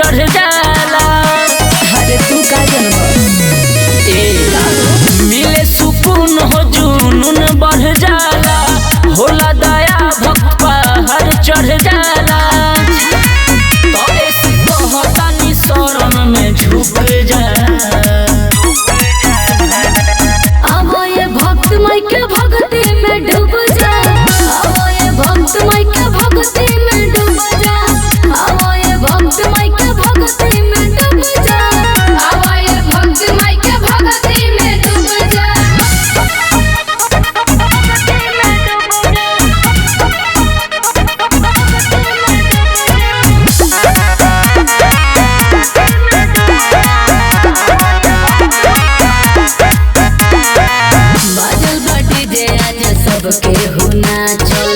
चढ़ जाला। अरे तू का जनवा मिले सुकून हो जुनून बढ़ जाला, होला दया भक्त पहाड़ चढ़ जाला। तो ऐसी कहतानी शरण में झुक जा। अब ये भक्त माई के भक्ति में डूब जा, अब ये भक्त माई के भक्ति में डूब जा, अब ये भक्त माई के भक्ति में डूब जा, अब ये भक्त माई के भक्ति में डूब जा। बाजल बाटी जे आज सबके हो नाचल,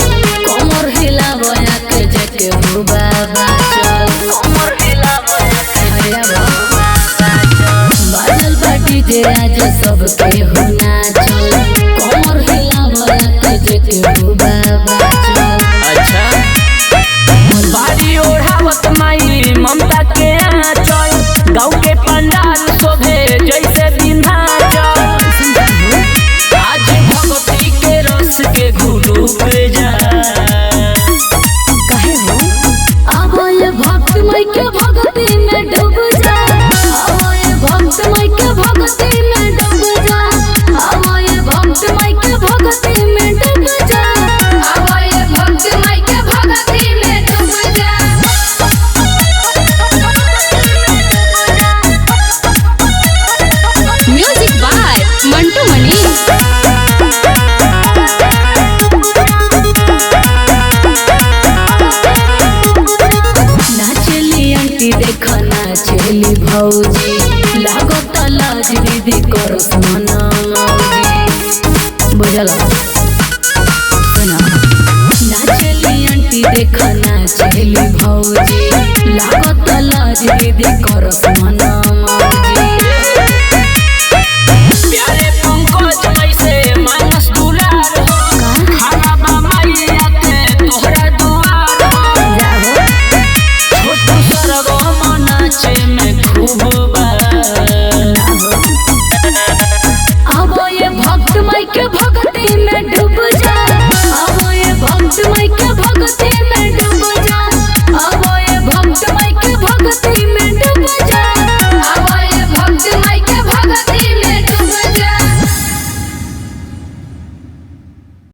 कमर हिलावया के जके हो बाबा चल, कमर हिलावया के हरिया बाबा चल। बाजल बाटी जे आज सबके हो नाचल, कमर हिलावया के जके हो बाबा चल। अच्छा बाड़ी ओढ़ावत माई ममता के आंचल, गाँव के पंडाल शोभे जैसे विंध्याचल। आज भगवती के रस के घुडुक जा। काहे हो अब ये भक्त माई के भक्ति में डूब जा, अब ये भक्त माई के भक्ति में डूब जा, अब ये भक्त माई के भक्ति में डूब जा, अब ये भक्त माई के भक्ति में डूब जा। Music by Mantu Mani. नाचली आंटी देख नाचली भौजी, लागत लाज दीदी करस मना मौजी। बुझला सुना नाचली आंटी देख नाचली भौजी, लागत लाज दीदी करस मना मौजी। प्यारे पंकज माई से मानस दुलार हो, खाना बा माई आके तोहरा दुआर हो। छोटू सरगम नाचे में खूब बा।